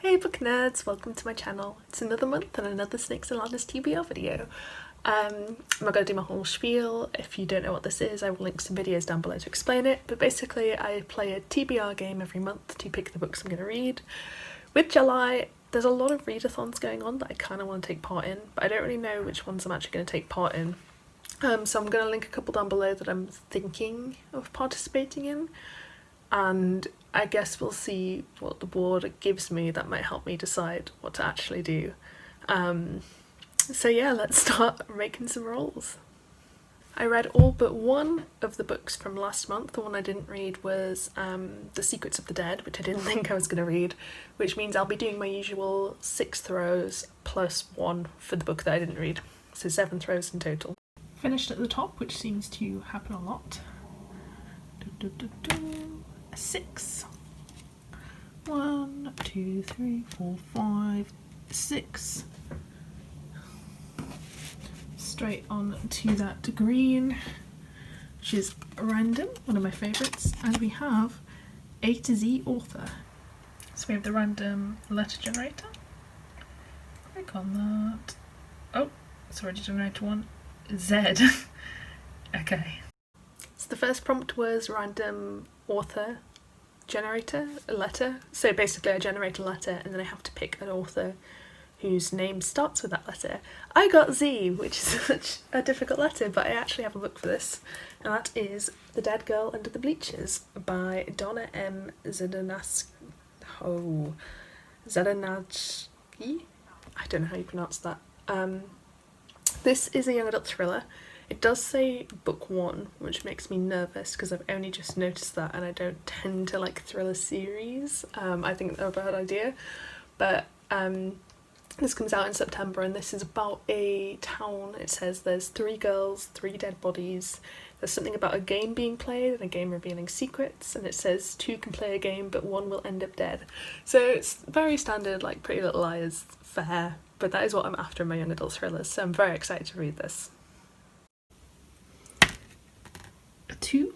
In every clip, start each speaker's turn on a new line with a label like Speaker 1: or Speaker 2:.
Speaker 1: Hey book nerds, welcome to my channel. It's another month and another Snakes and Ladders TBR video. I'm not going to do my whole spiel. If you don't know what this is, I will link some videos down below to explain it. But basically I play a TBR game every month to pick the books I'm going to read. With July, there's a lot of readathons going on that I kind of want to take part in, but I don't really know which ones I'm actually going to take part in. So I'm going to link a couple down below that I'm thinking of participating in. And I guess we'll see what the board gives me that might help me decide what to actually do. So yeah, let's start making some rolls. I read all but one of the books from last month. The one I didn't read was The Secrets of the Dead, which I didn't think I was going to read, which means I'll be doing my usual 6 throws plus 1 for the book that I didn't read. So 7 throws in total. Finished at the top, which seems to happen a lot. A 6. 1, 2, 3, 4, 5, 6. Straight on to that green, which is random, one of my favourites, and we have A to Z author. So we have the random letter generator. Click on that. Oh, it's already generated one. Z. Okay. So the first prompt was random author generator, a letter. So basically I generate a letter and then I have to pick an author whose name starts with that letter. I got Z, which is such a difficult letter, but I actually have a book for this, and that is The Dead Girl Under the Bleachers by Donna M. Zadunajsky. I don't know how you pronounce that. This is a young adult thriller. It does say book 1, which makes me nervous because I've only just noticed that and I don't tend to like thriller series. I think they're a bad idea, but this comes out in September and this is about a town. It says there's 3 girls, 3 dead bodies. There's something about a game being played and a game revealing secrets, and it says 2 can play a game but 1 will end up dead. So it's very standard, like Pretty Little Liars fare, but that is what I'm after in my young adult thrillers, so I'm very excited to read this. 2,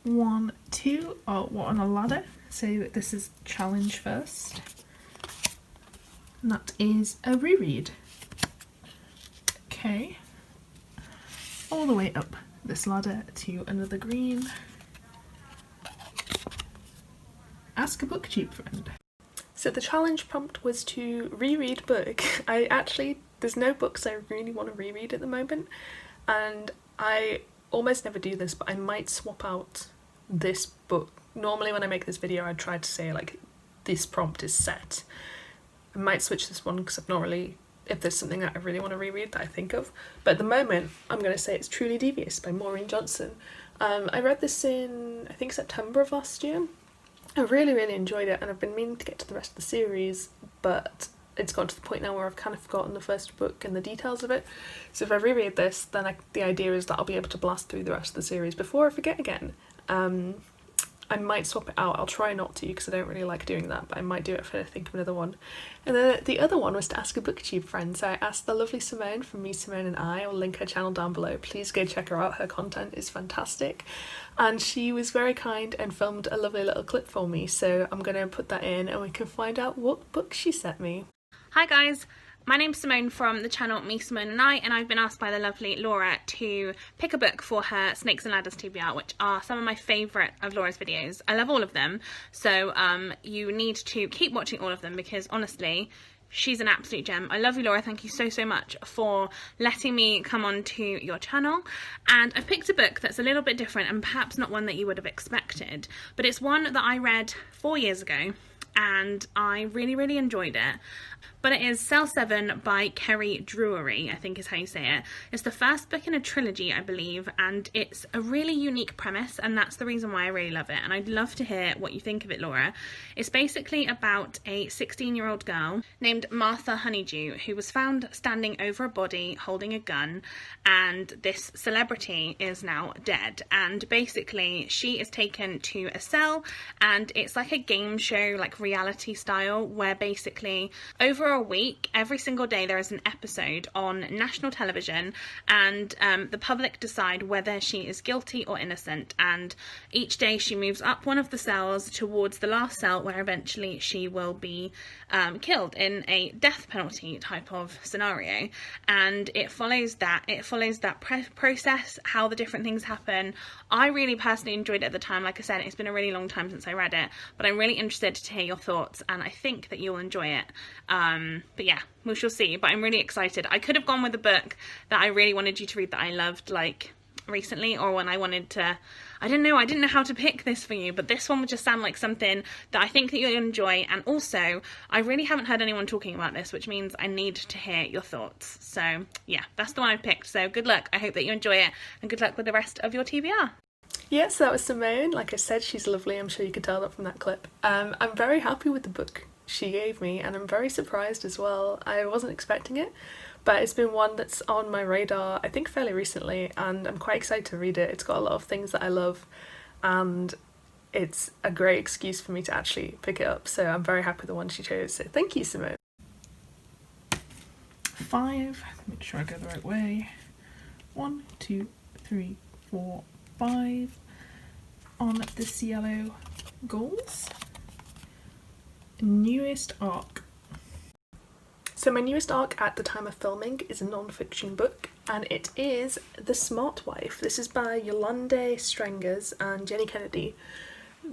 Speaker 1: 1, 2. Oh, what on a ladder? So this is challenge first. And that is a reread. Okay. All the way up this ladder to another green. Ask a book cheap friend. So the challenge prompt was to reread a book. There's no books I really want to reread at the moment, and I almost never do this, but I might swap out this book. Normally when I make this video I try to say like this prompt is set. I might switch this one because I've not really, if there's something that I really want to reread that I think of, but at the moment I'm going to say it's Truly Devious by Maureen Johnson. I read this in I think September of last year. I really enjoyed it and I've been meaning to get to the rest of the series, but it's got to the point now where I've kind of forgotten the first book and the details of it. So if I reread this, then the idea is that I'll be able to blast through the rest of the series before I forget again. I might swap it out. I'll try not to because I don't really like doing that, but I might do it if I think of another one. And then the other one was to ask a booktube friend. So I asked the lovely Simone from Me, Simone and I. I'll link her channel down below. Please go check her out. Her content is fantastic. And she was very kind and filmed a lovely little clip for me. So I'm going to put that in and we can find out what book she sent me.
Speaker 2: Hi guys, my name's Simone from the channel Me, Simone and I've been asked by the lovely Laura to pick a book for her Snakes and Ladders TBR, which are some of my favourite of Laura's videos. I love all of them, so you need to keep watching all of them because honestly, she's an absolute gem. I love you, Laura. Thank you so much for letting me come on to your channel. And I've picked a book that's a little bit different and perhaps not one that you would have expected, but it's one that I read 4 years ago and I really enjoyed it. But it is Cell 7 by Kerry Drury, I think is how you say it. It's the first book in a trilogy, I believe, and it's a really unique premise, and that's the reason why I really love it. And I'd love to hear what you think of it, Laura. It's basically about a 16-year-old girl named Martha Honeydew who was found standing over a body holding a gun, and this celebrity is now dead. And basically she is taken to a cell, and it's like a game show, like like reality style, where basically over a week, every single day there is an episode on national television, and the public decide whether she is guilty or innocent, and each day she moves up one of the cells towards the last cell where eventually she will be killed in a death penalty type of scenario. And it follows that process, how the different things happen. I really personally enjoyed it at the time. Like I said, it's been a really long time since I read it, but I'm really interested to hear your thoughts, and I think that you'll enjoy it. But yeah, we shall see. But I'm really excited. I could have gone with a book that I really wanted you to read that I loved, like recently, or when I wanted to, I didn't know how to pick this for you, but this one would just sound like something that I think that you'll enjoy. And also, I really haven't heard anyone talking about this, which means I need to hear your thoughts. So yeah, that's the one I picked. So good luck. I hope that you enjoy it, and good luck with the rest of your TBR.
Speaker 1: Yes, that was Simone. Like I said, she's lovely. I'm sure you could tell that from that clip. I'm very happy with the book she gave me, and I'm very surprised as well. I wasn't expecting it, but it's been one that's on my radar, I think, fairly recently, and I'm quite excited to read it. It's got a lot of things that I love, and it's a great excuse for me to actually pick it up, so I'm very happy with the one she chose. So thank you, Simone. 5, make sure I go the right way. 1, 2, 3, 4, 5 on this yellow goals. Newest arc. So my newest arc at the time of filming is a non-fiction book, and it is The Smart Wife. This is by Yolande, Strengers and Jenny Kennedy.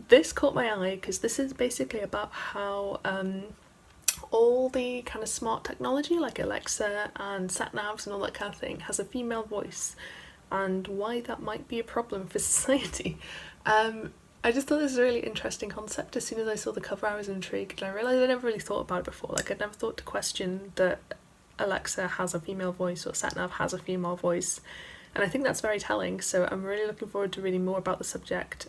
Speaker 1: This caught my eye because this is basically about how all the kind of smart technology like Alexa and sat-navs and all that kind of thing has a female voice, and why that might be a problem for society. I just thought this was a really interesting concept. As soon as I saw the cover, I was intrigued, and I realised I never really thought about it before. Like, I'd never thought to question that Alexa has a female voice or sat-nav has a female voice, and I think that's very telling, so I'm really looking forward to reading more about the subject.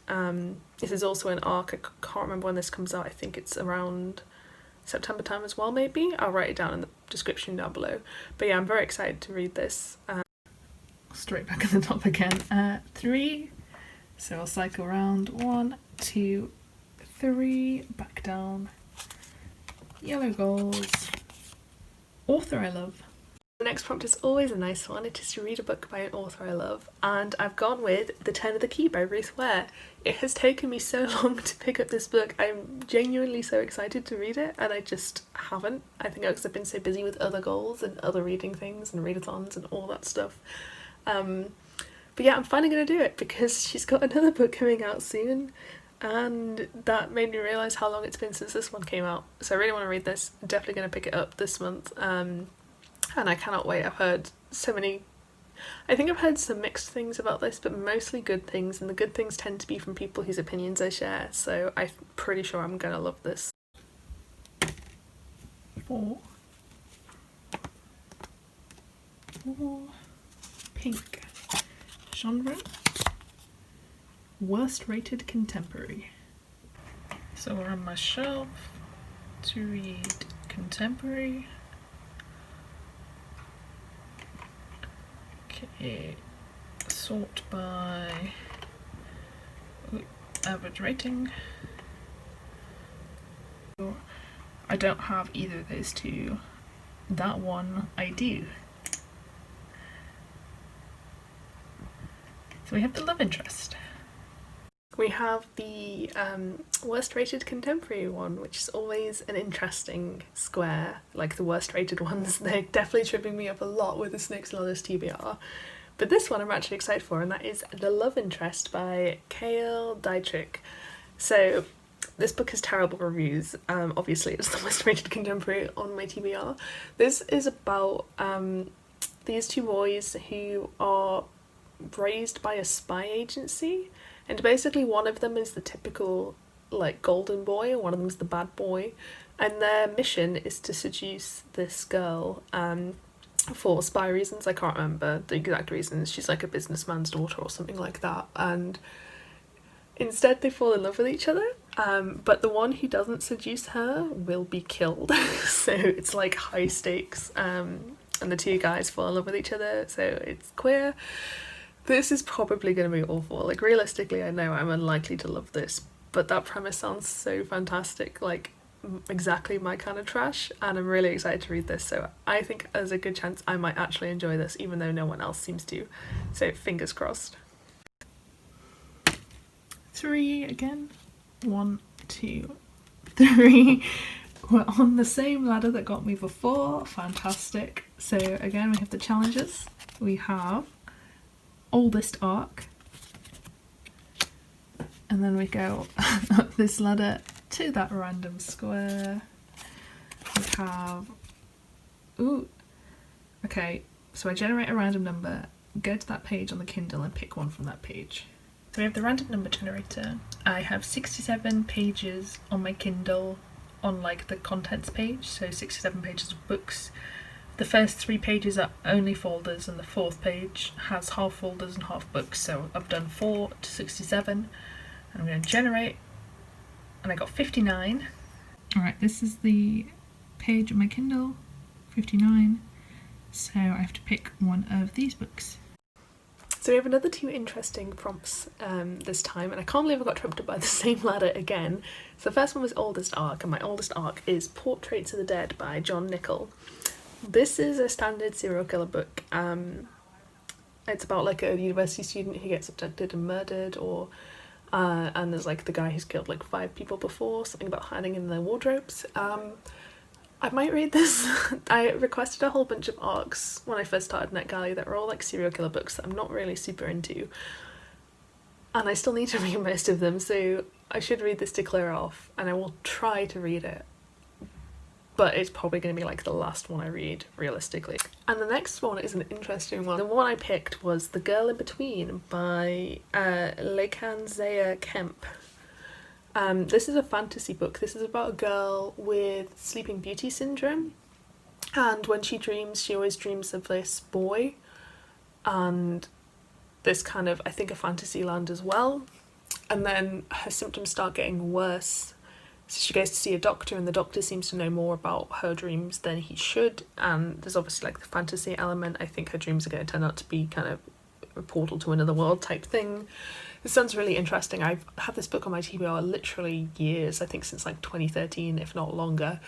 Speaker 1: This is also an arc. I can't remember when this comes out. I think it's around September time as well, maybe. I'll write it down in the description down below. But yeah, I'm very excited to read this. Straight back at the top again. 3. So I'll cycle around. 1, 2, 3. Back down. Yellow goals. Author I love. The next prompt is always a nice one. It is to read a book by an author I love, and I've gone with The Turn of the Key by Ruth Ware. It has taken me so long to pick up this book. I'm genuinely so excited to read it, and I just haven't. I think because I've been so busy with other goals and other reading things and readathons and all that stuff. But yeah, I'm finally going to do it because she's got another book coming out soon, and that made me realise how long it's been since this one came out. So I really want to read this. I'm definitely going to pick it up this month. And I cannot wait. I've heard so many, I think I've heard some mixed things about this, but mostly good things, and the good things tend to be from people whose opinions I share, so I'm pretty sure I'm gonna love this. 4. Pink. Genre. Worst rated contemporary. So we're on my shelf to read contemporary. Okay, sort by average rating. I don't have either of those two. That one I do. So we have the love interest. We have the worst rated contemporary one, which is always an interesting square, like the worst rated ones. They're definitely tripping me up a lot with the Snakes and Ladders TBR. But this one I'm actually excited for, and that is The Love Interest by Cale, Dietrich. So this book has terrible reviews. Obviously it's the worst rated contemporary on my TBR. This is about these two boys who are raised by a spy agency. And basically one of them is the typical, like, golden boy, and one of them is the bad boy. And their mission is to seduce this girl for spy reasons. I can't remember the exact reasons. She's like a businessman's daughter or something like that. And instead they fall in love with each other. But the one who doesn't seduce her will be killed. So it's like high stakes. And the two guys fall in love with each other. So it's queer. This is probably going to be awful. Like, realistically, I know I'm unlikely to love this, but that premise sounds so fantastic. Like, exactly my kind of trash, and I'm really excited to read this, so I think there's a good chance I might actually enjoy this even though no one else seems to, so fingers crossed. 3 again. 1, 2, 3. We're on the same ladder that got me before. Fantastic. So again, we have the challenges. We have oldest arc, and then we go up this ladder to that random square. We have, ooh, okay, so I generate a random number, go to that page on the Kindle and pick one from that page. So we have the random number generator. I have 67 pages on my Kindle on like the contents page, so 67 pages of books. The first 3 pages are only folders and the 4th page has half folders and half books, so I've done 4 to 67. I'm going to generate, and I got 59. Alright, this is the page of my Kindle, 59, so I have to pick one of these books. So we have another 2 interesting prompts this time, and I can't believe I got tripped up by the same ladder again. So the first one was oldest arc, and my oldest arc is Portraits of the Dead by John Nichol. This is a standard serial killer book. It's about like a university student who gets abducted and murdered, or and there's like the guy who's killed like 5 people before, something about hiding in their wardrobes. I might read this. I requested a whole bunch of arcs when I first started NetGalley that were all like serial killer books that I'm not really super into, and I still need to read most of them, so I should read this to clear off, and I will try to read it, but it's probably going to be like the last one I read realistically. And the next one is an interesting one. The one I picked was The Girl in Between by Laekan Kemp. This is a fantasy book. This is about a girl with Sleeping Beauty syndrome, and when she dreams, she always dreams of this boy, and this kind of, I think, a fantasy land as well, and then her symptoms start getting worse, so she goes to see a doctor, and the doctor seems to know more about her dreams than he should, and there's obviously like the fantasy element. I think her dreams are going to turn out to be kind of a portal to another world type thing. This sounds really interesting. I've had this book on my TBR literally years, I think since like 2013, if not longer.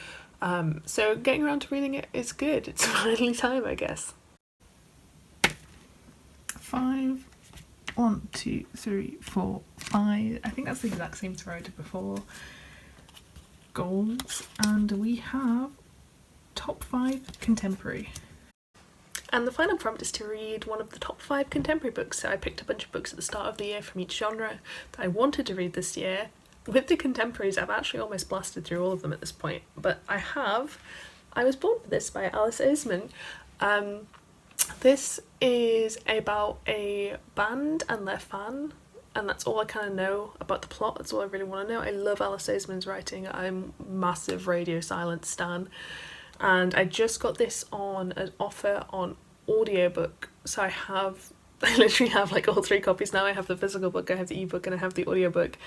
Speaker 1: So getting around to reading it is good. It's finally time, I guess. 5, 1, 2, 3, 4, 5. I think that's the exact same throw I did before. Goals, and we have top 5 contemporary. And the final prompt is to read one of the top 5 contemporary books. So I picked a bunch of books at the start of the year from each genre that I wanted to read this year. With the contemporaries, I've actually almost blasted through all of them at this point, but I Was Born for This by Alice Oseman. This is about a band and their fan, and that's all I kind of know about the plot. That's all I really want to know. I love Alice Oseman's writing. I'm a massive Radio Silence stan. And I just got this on an offer on audiobook, so I literally have like all 3 copies now. I have the physical book, I have the ebook, and I have the audiobook.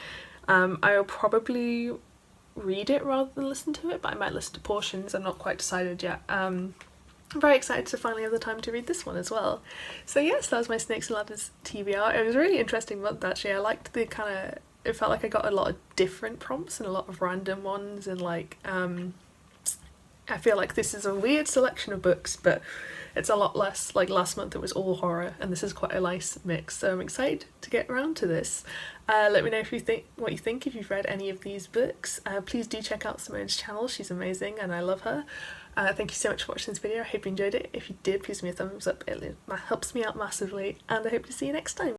Speaker 1: I'll probably read it rather than listen to it, but I might listen to portions. I'm not quite decided yet. I'm very excited to finally have the time to read this one as well. So yes, that was my Snakes and Ladders TBR. It was a really interesting month actually. I liked the kind of, it felt like I got a lot of different prompts and a lot of random ones, and like I feel like this is a weird selection of books, but it's a lot less, like last month it was all horror, and this is quite a nice mix, so I'm excited to get around to this. Let me know what you think if you've read any of these books. Please do check out Simone's channel, she's amazing and I love her. Thank you so much for watching this video, I hope you enjoyed it. If you did, please give me a thumbs up, it helps me out massively, and I hope to see you next time.